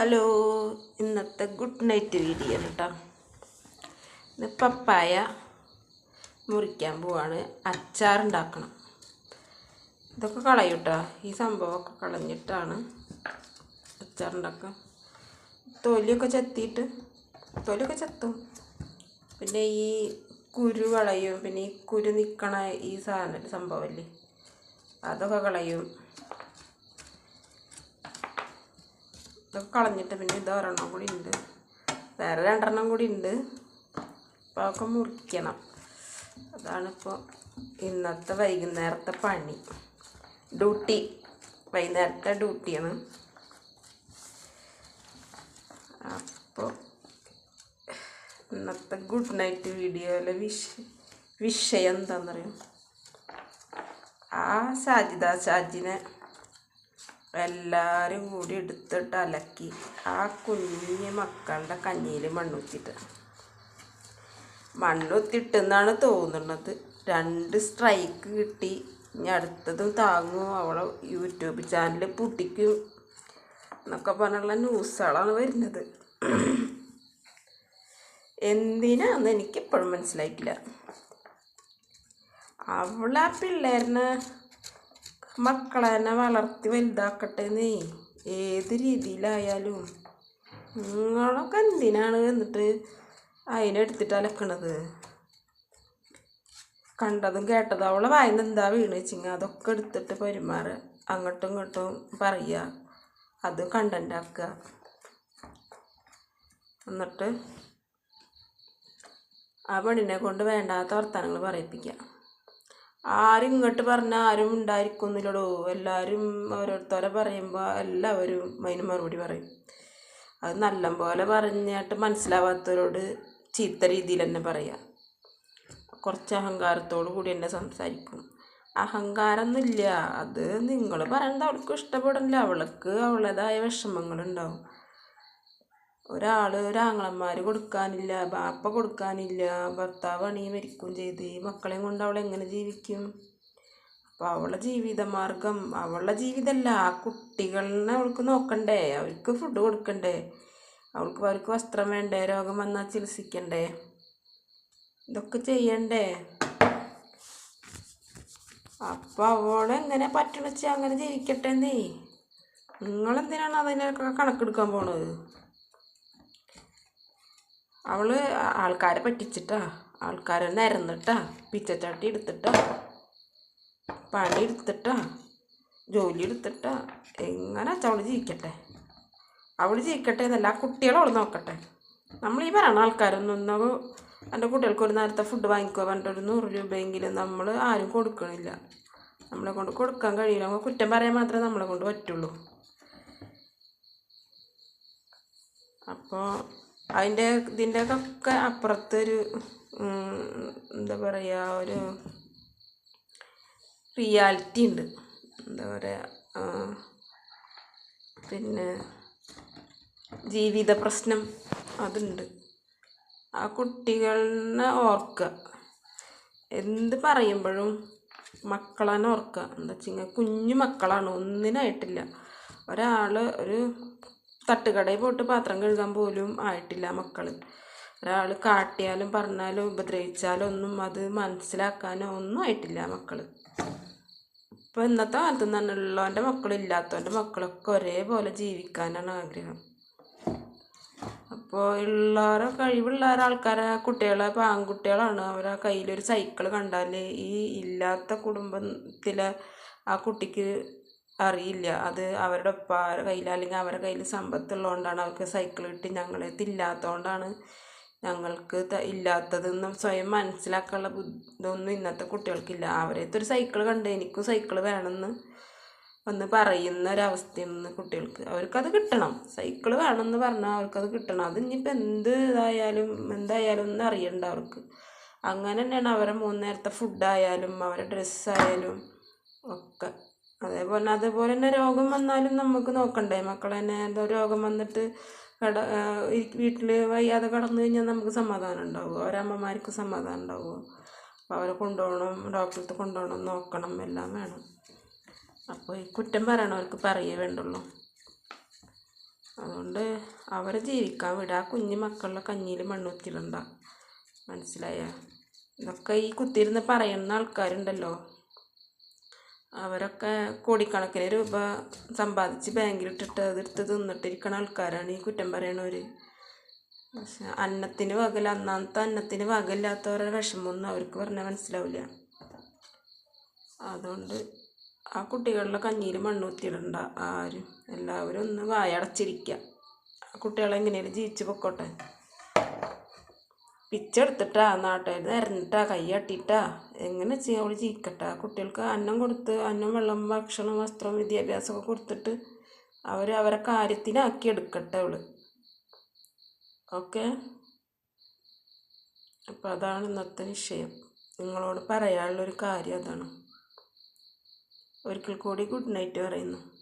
Hello, ഇന്നത്തെ good night video കേട്ടോ. ഇന്ന് പപ്പായ മുറിക്കാൻ പോവാണ്. അച്ചാറുണ്ടാക്കണം. ഇതൊക്കെ കളയും കേട്ടോ. ഈ സംഭവമൊക്കെ കളഞ്ഞിട്ടാണ് അച്ചാറുണ്ടാക്കുക. തൊലിയൊക്കെ ചെത്തും. പിന്നെ ഈ കുരു കളയും. പിന്നെ ഈ കുരു നിൽക്കണ ഈ സംഭവമല്ലേ, അതൊക്കെ കളയും. ഇതൊക്കെ കളഞ്ഞിട്ട് പിന്നെ ഇതൊരെണ്ണം കൂടി ഉണ്ട്, വേറെ 2 കൂടി ഉണ്ട്. അപ്പോൾ അതൊക്കെ മുറിക്കണം. അതാണിപ്പോൾ ഇന്നത്തെ വൈകുന്നേരത്തെ പണി. വൈകുന്നേരത്തെ ഡ്യൂട്ടിയാണ്. അപ്പോൾ ഇന്നത്തെ ഗുഡ് നൈറ്റ് വീഡിയോയിലെ വിഷയം എന്താണെന്നറിയാം. ആ ഷാജിനെ എല്ലാവരും കൂടി എടുത്തിട്ട് അലക്കി ആ കുഞ്ഞു മക്കളുടെ കഞ്ഞിയിൽ മണ്ണുത്തിട്ടെന്നാണ് തോന്നുന്നത്. 2 സ്ട്രൈക്ക് കിട്ടി. ഇനി അടുത്തതും താങ്ങും, അവളെ യൂട്യൂബ് ചാനൽ പൂട്ടിക്കും എന്നൊക്കെ പറഞ്ഞുള്ള ന്യൂസുകളാണ് വരുന്നത്. എന്തിനാന്ന് എനിക്കിപ്പോഴും മനസ്സിലായിട്ടില്ല. അവളാ പിള്ളേരനെ മക്കളെ തന്നെ വളർത്തി വലുതാക്കട്ടെന്നേ, ഏത് രീതിയിലായാലും. നിങ്ങളൊക്കെ എന്തിനാണ് എന്നിട്ട് അതിനെടുത്തിട്ട് അലക്കണത്? കണ്ടതും കേട്ടതും അവളെ വായിന്ന് എന്താ വീണ് വെച്ചിങ്ങ അതൊക്കെ എടുത്തിട്ട് പെരുമാറുക, അങ്ങോട്ടും ഇങ്ങോട്ടും പറയുക, അത് കണ്ടൻ്റാക്കുക. എന്നിട്ട് ആ പെണ്ണിനെ കൊണ്ട് വേണ്ടാത്ത വർത്തമാനങ്ങൾ പറയിപ്പിക്കുക. ആരും ഇങ്ങോട്ട് പറഞ്ഞാൽ ആരും ഉണ്ടായിരിക്കുന്നില്ലടോ. എല്ലാവരും ഓരോരുത്തരെ പറയുമ്പോൾ എല്ലാവരും അതിന് മറുപടി പറയും. അത് നല്ലപോലെ പറഞ്ഞിട്ട് മനസ്സിലാവാത്തവരോട് ചീത്ത രീതിയിൽ തന്നെ പറയുക. കുറച്ച് അഹങ്കാരത്തോടു കൂടി തന്നെ സംസാരിക്കും. അഹങ്കാരമൊന്നുമില്ല, അത് നിങ്ങൾ പറയുന്നത് അവൾക്ക് ഇഷ്ടപ്പെടില്ല. അവൾക്ക് അവളുടേതായ വിഷമങ്ങളുണ്ടാവും. ഒരാങ്ങളന്മാർ കൊടുക്കാനില്ല, ബാപ്പ കൊടുക്കാനില്ല, ഭർത്താവ് അണിയെ മരിക്കുകയും ചെയ്ത് ഈ മക്കളെയും കൊണ്ട് അവൾ എങ്ങനെ ജീവിക്കും? അപ്പോൾ അവളുടെ ജീവിതമാർഗം, അവളുടെ ജീവിതമല്ല, ആ കുട്ടികളെ അവൾക്ക് നോക്കണ്ടേ, അവർക്ക് ഫുഡ് കൊടുക്കണ്ടേ, അവർക്ക് വസ്ത്രം വേണ്ടേ, രോഗം വന്നാൽ ചികിത്സിക്കണ്ടേ, ഇതൊക്കെ ചെയ്യണ്ടേ? അപ്പോൾ അവളെങ്ങനെ പറ്റണച്ചാൽ അങ്ങനെ ജീവിക്കട്ടെ എന്നേ. നിങ്ങളെന്തിനാണ് അതിനൊക്കെ കണക്കെടുക്കാൻ പോണത്? അവൾ ആൾക്കാരെ പറ്റിച്ചിട്ടാ, ആൾക്കാരെ നിരന്നിട്ടാ, പിച്ചച്ചാട്ടി എടുത്തിട്ടാ, പണി എടുത്തിട്ടാ, ജോലി എടുത്തിട്ടാ, എങ്ങനെ വെച്ചാൽ അവൾ ജീവിക്കട്ടെ എന്നല്ല, ആ കുട്ടികളെ അവൾ നോക്കട്ടെ. നമ്മൾ ഈ പറയണ ആൾക്കാരൊന്നും എൻ്റെ കുട്ടികൾക്ക് ഒരു നേരത്തെ ഫുഡ് വാങ്ങിക്കുക പറഞ്ഞിട്ട് ഒരു 100 രൂപയെങ്കിലും നമ്മൾ ആരും കൊടുക്കണില്ല. നമ്മളെ കൊണ്ട് കൊടുക്കാൻ കഴിയില്ല. നമുക്ക് കുറ്റം പറയാൻ മാത്രമേ നമ്മളെ കൊണ്ട് പറ്റുള്ളൂ. അപ്പോൾ ഇതിൻ്റെയൊക്കെ അപ്പുറത്തൊരു എന്താ പറയുക, ഒരു റിയാലിറ്റി ഉണ്ട്. എന്താ പറയുക, പിന്നെ ജീവിത പ്രശ്നം അതുണ്ട്. ആ കുട്ടികളെ ഓർക്കുക, എന്ത് പറയുമ്പോഴും മക്കളെ ഓർക്കുക. എന്താ വെച്ചാൽ കുഞ്ഞു മക്കളാണ്, ഒന്നിനായിട്ടില്ല. ഒരു തട്ടുകടയിൽ പോയിട്ട് പാത്രം കഴുകാൻ പോലും ആയിട്ടില്ല മക്കൾ. ഒരാൾ കാട്ടിയാലും പറഞ്ഞാലും ഉപദ്രവിച്ചാലും ഒന്നും അത് മനസ്സിലാക്കാനോ ഒന്നും ആയിട്ടില്ല മക്കൾ. ഇപ്പോൾ ഇന്നത്തെ കാലത്ത് തന്നെ ഉള്ളവൻ്റെ മക്കളും ഇല്ലാത്തവൻ്റെ മക്കളൊക്കെ ഒരേപോലെ ജീവിക്കാനാണ് ആഗ്രഹം. അപ്പോൾ കഴിവുള്ള ആൾക്കാരെ കുട്ടികളെ, ഇപ്പോൾ ആൺകുട്ടികളാണ്, അവരെ കയ്യിലൊരു സൈക്കിൾ കണ്ടാൽ ഈ ഇല്ലാത്ത കുടുംബത്തിലെ ആ കുട്ടിക്ക് അറിയില്ല അത് അവരുടെ ഉപ്പാരുടെ കയ്യിൽ, അല്ലെങ്കിൽ അവരുടെ കയ്യിൽ സമ്പത്തുള്ളതുകൊണ്ടാണ് അവർക്ക് സൈക്കിൾ കിട്ടി, ഞങ്ങളിതില്ലാത്തതുകൊണ്ടാണ് ഞങ്ങൾക്ക് ഇല്ലാത്തതെന്നും സ്വയം മനസ്സിലാക്കാനുള്ള ഇതൊന്നും ഇന്നത്തെ കുട്ടികൾക്കില്ല. അവരേത്തൊരു സൈക്കിൾ കണ്ട് എനിക്കും സൈക്കിൾ വേണമെന്ന് ഒന്ന് പറയുന്ന ഒരവസ്ഥയാണ് കുട്ടികൾക്ക്. അവർക്കത് കിട്ടണം, സൈക്കിൾ വേണമെന്ന് പറഞ്ഞാൽ അവർക്കത് കിട്ടണം. അത് ഇനിയിപ്പോൾ എന്തായാലും ഒന്നും അറിയണ്ട അവർക്ക്. അങ്ങനെ തന്നെയാണ് അവരെ 3 നേരത്തെ ഫുഡായാലും അവരെ ഡ്രസ്സായാലും ഒക്കെ. അതേപോലെ തന്നെ രോഗം വന്നാലും നമുക്ക് നോക്കണ്ടേ മക്കളെ തന്നെ. എന്തോ രോഗം വന്നിട്ട് വീട്ടിൽ വയ്യാതെ കിടന്നു കഴിഞ്ഞാൽ നമുക്ക് സമാധാനം ഉണ്ടാവുമോ? അവരമ്മമാർക്ക് സമാധാനം ഉണ്ടാവുമോ? അപ്പോൾ അവരെ കൊണ്ടുപോകണം, ഡോക്ടർക്ക് കൊണ്ടുപോകണം, നോക്കണം, എല്ലാം വേണം. അപ്പോൾ ഈ കുറ്റം പറയണവർക്ക് പറയേ വേണ്ടുള്ളൂ. അതുകൊണ്ട് അവരെ ജീവിക്കാൻ വിടുക. ആ കുഞ്ഞു മക്കളുടെ കഞ്ഞിയിൽ മണ്ണുത്തിടണ്ട. മനസ്സിലായ? ഇതൊക്കെ ഈ കുത്തിയിരുന്ന് പറയുന്ന ആൾക്കാരുണ്ടല്ലോ, അവരൊക്കെ കോടിക്കണക്കിന് രൂപ സമ്പാദിച്ച് ബാങ്കിലിട്ടിട്ട് അതെടുത്ത് തിന്നിട്ടിരിക്കണ ആൾക്കാരാണ് ഈ കുറ്റം പറയണവർ. പക്ഷെ അന്നത്തിന് വകയില്ല, അന്നത്തെ അന്നത്തിന് വകയില്ലാത്തവരുടെ വിഷമമൊന്നും അവർക്ക് പറഞ്ഞാൽ മനസ്സിലാവില്ല. അതുകൊണ്ട് ആ കുട്ടികളുടെ കഞ്ഞിയിൽ മണ്ണൂത്തിയിടണ്ട ആരും. എല്ലാവരും ഒന്ന് വായടച്ചിരിക്കുക. ആ കുട്ടികളെങ്ങനെയും ജീവിച്ച് പൊക്കോട്ടെ. പിച്ചെടുത്തിട്ടാ, നാട്ടുകാർ നിരന്നിട്ടാ, കൈയാട്ടിയിട്ടാ, എങ്ങനെ ചെയ്യാൻ അവൾ ജീവിക്കട്ടെ. ആ കുട്ടികൾക്ക് അന്നം കൊടുത്ത്, അന്നം, വെള്ളം, ഭക്ഷണം, വസ്ത്രം, വിദ്യാഭ്യാസമൊക്കെ കൊടുത്തിട്ട് അവരെ കാര്യത്തിനാക്കി എടുക്കട്ടെ അവൾ. ഓക്കെ. അപ്പോൾ അതാണ് ഇന്നത്തെ വിഷയം. നിങ്ങളോട് പറയാനുള്ളൊരു കാര്യം അതാണ്. ഒരിക്കൽ കൂടി ഗുഡ് നൈറ്റ് പറയുന്നു.